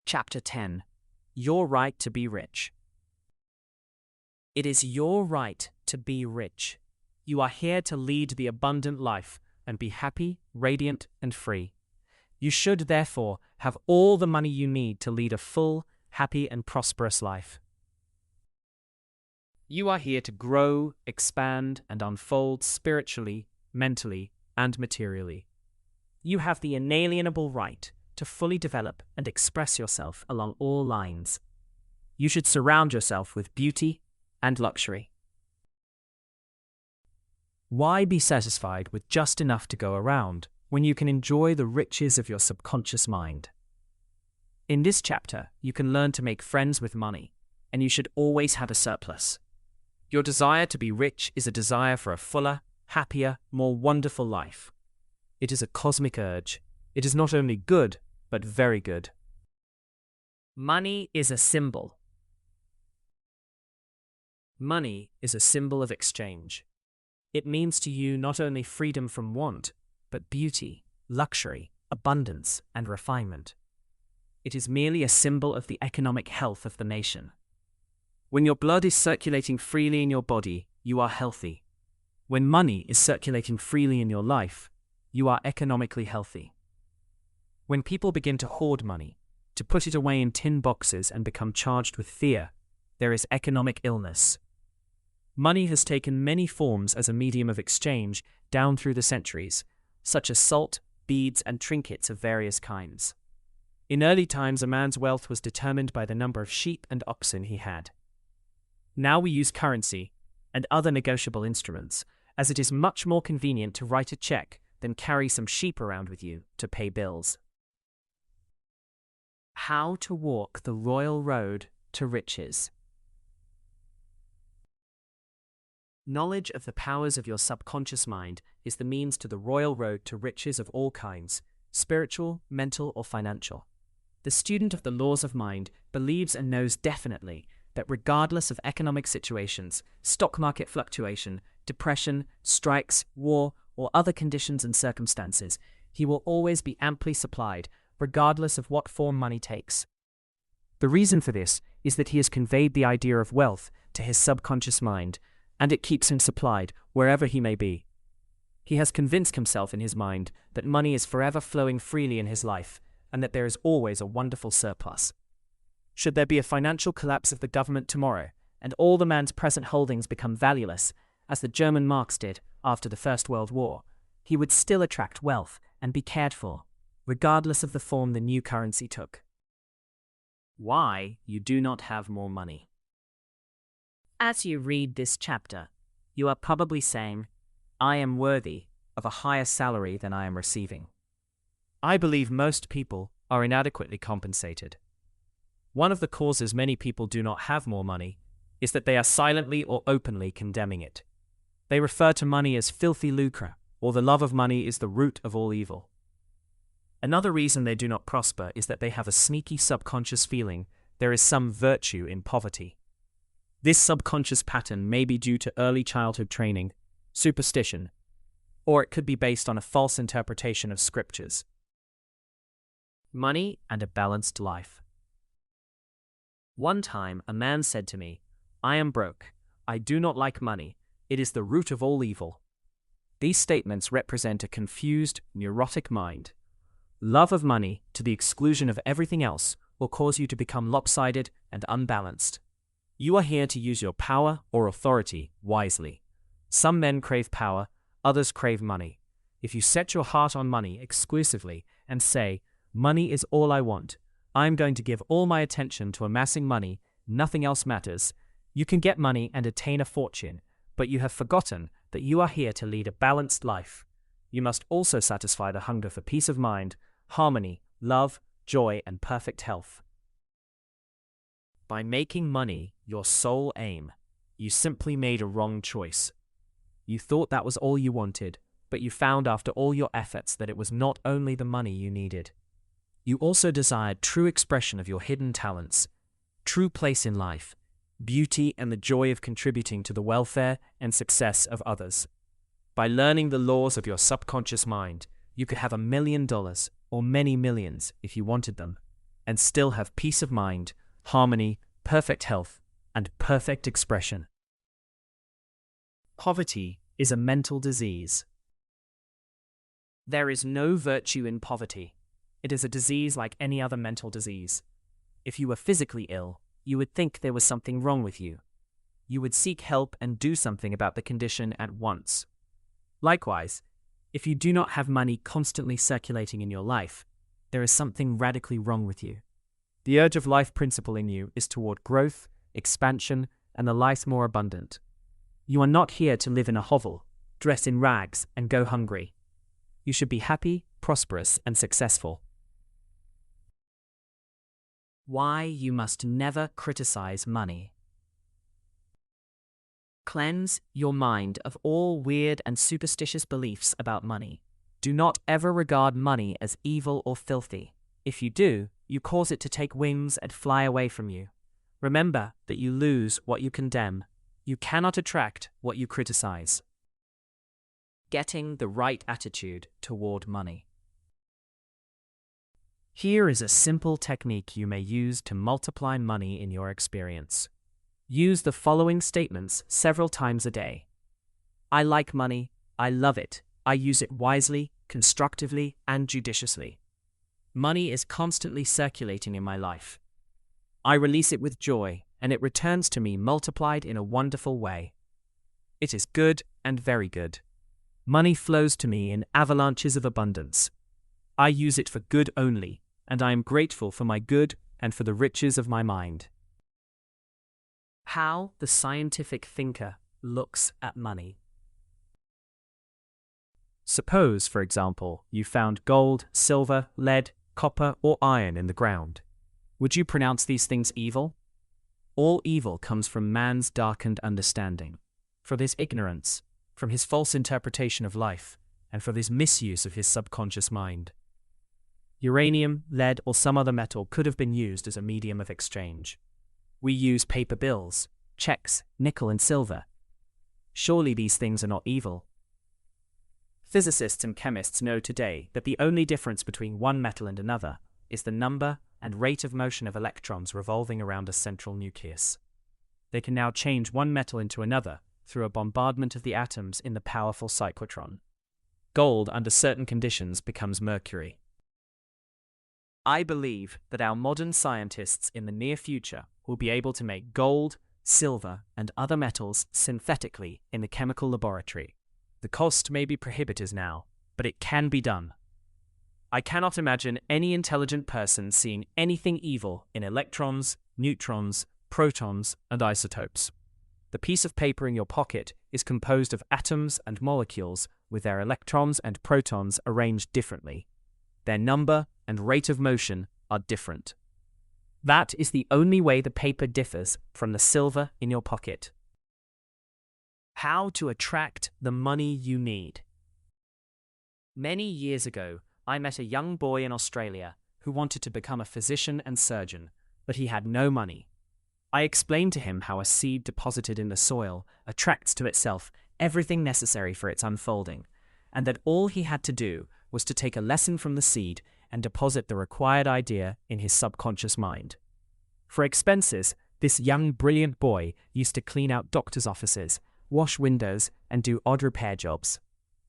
Chapter 10. Your Right to be Rich. It is your right to be rich. You are here to lead the abundant life and be happy, radiant, and free. You should, therefore, have all the money you need to lead a full, happy, and prosperous life. You are here to grow, expand, and unfold spiritually, mentally, and materially. You have the inalienable right to fully develop and express yourself along all lines. You should surround yourself with beauty and luxury. Why be satisfied with just enough to go around when you can enjoy the riches of your subconscious mind? In this chapter, you can learn to make friends with money, and you should always have a surplus. Your desire to be rich is a desire for a fuller, happier, more wonderful life. It is a cosmic urge. It is not only good, but very good. Money is a symbol. Money is a symbol of exchange. It means to you not only freedom from want, but beauty, luxury, abundance, and refinement. It is merely a symbol of the economic health of the nation. When your blood is circulating freely in your body, you are healthy. When money is circulating freely in your life, you are economically healthy. When people begin to hoard money, to put it away in tin boxes and become charged with fear, there is economic illness. Money has taken many forms as a medium of exchange down through the centuries, such as salt, beads, and trinkets of various kinds. In early times, a man's wealth was determined by the number of sheep and oxen he had. Now we use currency and other negotiable instruments, as it is much more convenient to write a check than carry some sheep around with you to pay bills. How to walk the royal road to riches. Knowledge of the powers of your subconscious mind is the means to the royal road to riches of all kinds, spiritual, mental, or financial. The student of the laws of mind believes and knows definitely that regardless of economic situations, stock market fluctuation, depression, strikes, war, or other conditions and circumstances, he will always be amply supplied, regardless of what form money takes. The reason for this is that he has conveyed the idea of wealth to his subconscious mind, and it keeps him supplied wherever he may be. He has convinced himself in his mind that money is forever flowing freely in his life, and that there is always a wonderful surplus. Should there be a financial collapse of the government tomorrow, and all the man's present holdings become valueless, as the German marks did after the First World War, he would still attract wealth and be cared for, regardless of the form the new currency took. Why you do not have more money. As you read this chapter, you are probably saying, I am worthy of a higher salary than I am receiving. I believe most people are inadequately compensated. One of the causes many people do not have more money is that they are silently or openly condemning it. They refer to money as filthy lucre, or the love of money is the root of all evil. Another reason they do not prosper is that they have a sneaky subconscious feeling there is some virtue in poverty. This subconscious pattern may be due to early childhood training, superstition, or it could be based on a false interpretation of scriptures. Money and a balanced life. One time, a man said to me, I am broke. I do not like money. It is the root of all evil. These statements represent a confused, neurotic mind. Love of money, to the exclusion of everything else, will cause you to become lopsided and unbalanced. You are here to use your power or authority wisely. Some men crave power, others crave money. If you set your heart on money exclusively and say, money is all I want, I am going to give all my attention to amassing money, nothing else matters, you can get money and attain a fortune, but you have forgotten that you are here to lead a balanced life. You must also satisfy the hunger for peace of mind, harmony, love, joy, and perfect health. By making money your sole aim, you simply made a wrong choice. You thought that was all you wanted, but you found after all your efforts that it was not only the money you needed. You also desired true expression of your hidden talents, true place in life, beauty, and the joy of contributing to the welfare and success of others. By learning the laws of your subconscious mind, you could have $1 million or many millions if you wanted them, and still have peace of mind, harmony, perfect health, and perfect expression. Poverty is a mental disease. There is no virtue in poverty. It is a disease like any other mental disease. If you were physically ill, you would think there was something wrong with you. You would seek help and do something about the condition at once. Likewise, if you do not have money constantly circulating in your life, there is something radically wrong with you. The urge of life principle in you is toward growth, expansion, and the life more abundant. You are not here to live in a hovel, dress in rags, and go hungry. You should be happy, prosperous, and successful. Why you must never criticize money. Cleanse your mind of all weird and superstitious beliefs about money. Do not ever regard money as evil or filthy. If you do, you cause it to take wings and fly away from you. Remember that you lose what you condemn. You cannot attract what you criticize. Getting the right attitude toward money. Here is a simple technique you may use to multiply money in your experience. Use the following statements several times a day. I like money. I love it. I use it wisely, constructively, and judiciously. Money is constantly circulating in my life. I release it with joy, and it returns to me multiplied in a wonderful way. It is good and very good. Money flows to me in avalanches of abundance. I use it for good only, and I am grateful for my good and for the riches of my mind. How the scientific thinker looks at money. Suppose, for example, you found gold, silver, lead, copper, or iron in the ground. Would you pronounce these things evil? All evil comes from man's darkened understanding, for this ignorance, from his false interpretation of life, and for this misuse of his subconscious mind. Uranium, lead, or some other metal could have been used as a medium of exchange. We use paper bills, checks, nickel, and silver. Surely these things are not evil. Physicists and chemists know today that the only difference between one metal and another is the number and rate of motion of electrons revolving around a central nucleus. They can now change one metal into another through a bombardment of the atoms in the powerful cyclotron. Gold, under certain conditions, becomes mercury. I believe that our modern scientists in the near future will be able to make gold, silver, and other metals synthetically in the chemical laboratory. The cost may be prohibitive now, but it can be done. I cannot imagine any intelligent person seeing anything evil in electrons, neutrons, protons, and isotopes. The piece of paper in your pocket is composed of atoms and molecules with their electrons and protons arranged differently. Their number and rate of motion are different. That is the only way the paper differs from the silver in your pocket. How to attract the money you need. Many years ago, I met a young boy in Australia who wanted to become a physician and surgeon, but he had no money. I explained to him how a seed deposited in the soil attracts to itself everything necessary for its unfolding, and that all he had to do was to take a lesson from the seed and deposit the required idea in his subconscious mind. For expenses, this young brilliant boy used to clean out doctors' offices, wash windows, and do odd repair jobs.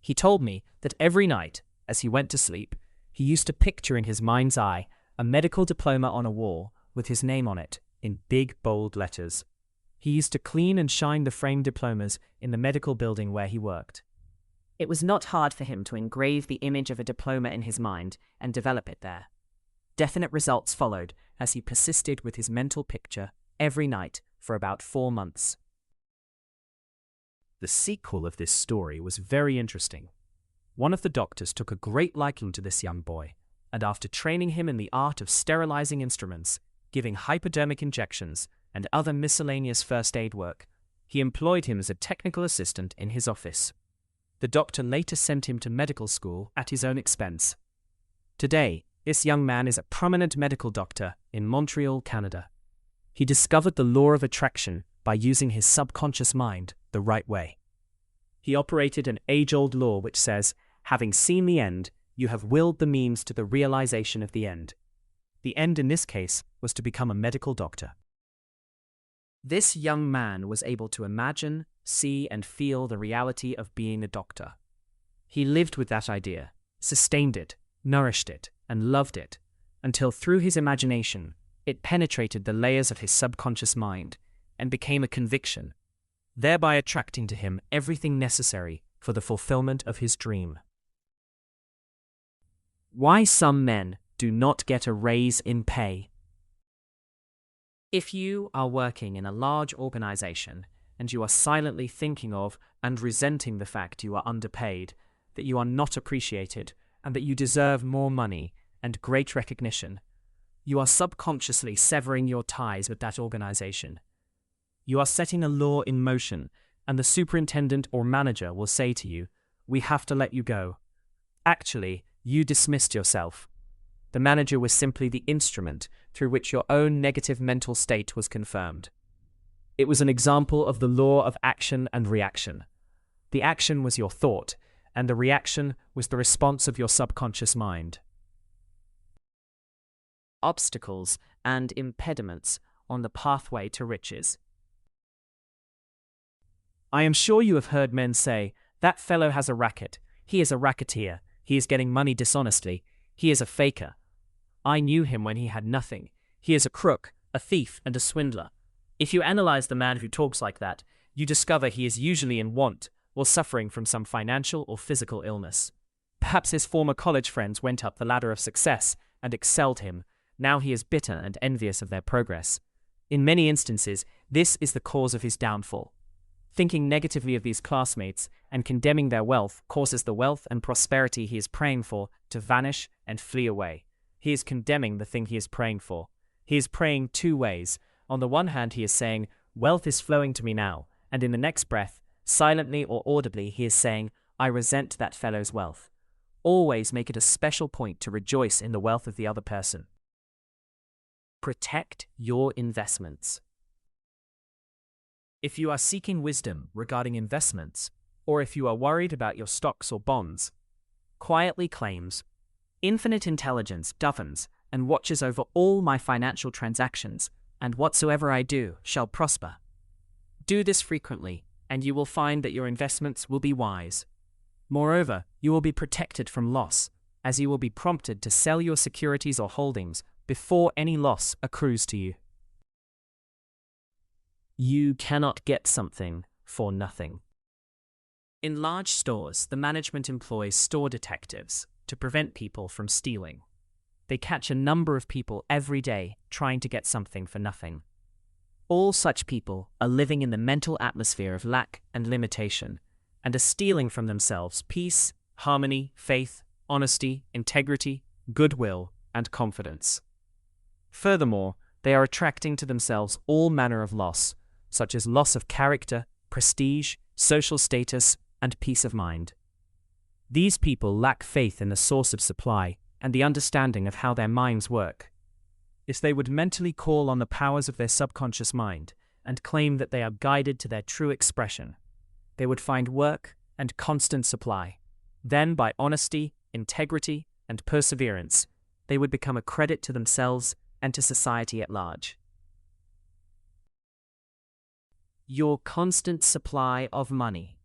He told me that every night, as he went to sleep, he used to picture in his mind's eye a medical diploma on a wall with his name on it in big, bold letters. He used to clean and shine the framed diplomas in the medical building where he worked. It was not hard for him to engrave the image of a diploma in his mind and develop it there. Definite results followed as he persisted with his mental picture every night for about 4 months. The sequel of this story was very interesting. One of the doctors took a great liking to this young boy, and after training him in the art of sterilizing instruments, giving hypodermic injections, and other miscellaneous first aid work, he employed him as a technical assistant in his office. The doctor later sent him to medical school at his own expense. Today, this young man is a prominent medical doctor in Montreal, Canada. He discovered the law of attraction by using his subconscious mind the right way. He operated an age-old law which says, having seen the end, you have willed the means to the realization of the end. The end in this case was to become a medical doctor. This young man was able to imagine, see, and feel the reality of being a doctor. He lived with that idea, sustained it, nourished it, and loved it, until through his imagination, it penetrated the layers of his subconscious mind and became a conviction, thereby attracting to him everything necessary for the fulfillment of his dream. Why some men do not get a raise in pay. If you are working in a large organization and you are silently thinking of and resenting the fact you are underpaid, that you are not appreciated, and that you deserve more money and great recognition, you are subconsciously severing your ties with that organization. You are setting a law in motion, and the superintendent or manager will say to you, "We have to let you go." Actually, you dismissed yourself. The manager was simply the instrument through which your own negative mental state was confirmed. It was an example of the law of action and reaction. The action was your thought, and the reaction was the response of your subconscious mind. Obstacles and impediments on the pathway to riches. I am sure you have heard men say, "That fellow has a racket. He is a racketeer. He is getting money dishonestly. He is a faker. I knew him when he had nothing. He is a crook, a thief, and a swindler." If you analyze the man who talks like that, you discover he is usually in want or suffering from some financial or physical illness. Perhaps his former college friends went up the ladder of success and excelled him. Now he is bitter and envious of their progress. In many instances, this is the cause of his downfall. Thinking negatively of these classmates and condemning their wealth causes the wealth and prosperity he is praying for to vanish and flee away. He is condemning the thing he is praying for. He is praying two ways. On the one hand, he is saying, "Wealth is flowing to me now," and in the next breath, silently or audibly, he is saying, "I resent that fellow's wealth." Always make it a special point to rejoice in the wealth of the other person. Protect your investments. If you are seeking wisdom regarding investments, or if you are worried about your stocks or bonds, quietly claims, "Infinite intelligence governs and watches over all my financial transactions, and whatsoever I do shall prosper." Do this frequently, and you will find that your investments will be wise. Moreover, you will be protected from loss, as you will be prompted to sell your securities or holdings before any loss accrues to you. You cannot get something for nothing. In large stores, the management employs store detectives to prevent people from stealing. They catch a number of people every day trying to get something for nothing. All such people are living in the mental atmosphere of lack and limitation, and are stealing from themselves peace, harmony, faith, honesty, integrity, goodwill, and confidence. Furthermore, they are attracting to themselves all manner of loss, such as loss of character, prestige, social status, and peace of mind. These people lack faith in the source of supply and the understanding of how their minds work. If they would mentally call on the powers of their subconscious mind and claim that they are guided to their true expression, they would find work and constant supply. Then, by honesty, integrity, and perseverance, they would become a credit to themselves and to society at large. Your constant supply of money.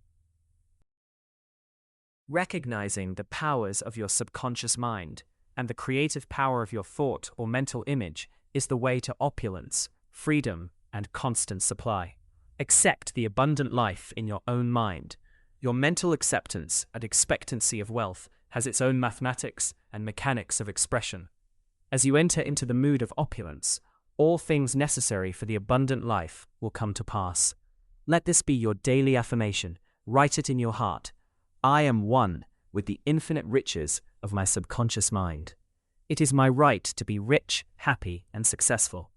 Recognizing the powers of your subconscious mind and the creative power of your thought or mental image is the way to opulence, freedom, and constant supply. Accept the abundant life in your own mind. Your mental acceptance and expectancy of wealth has its own mathematics and mechanics of expression. As you enter into the mood of opulence, all things necessary for the abundant life will come to pass. Let this be your daily affirmation. Write it in your heart. I am one with the infinite riches of my subconscious mind. It is my right to be rich, happy, and successful.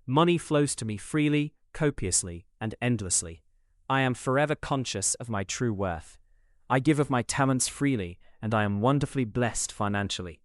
Money flows to me freely, copiously, and endlessly. I am forever conscious of my true worth. I give of my talents freely, and I am wonderfully blessed financially.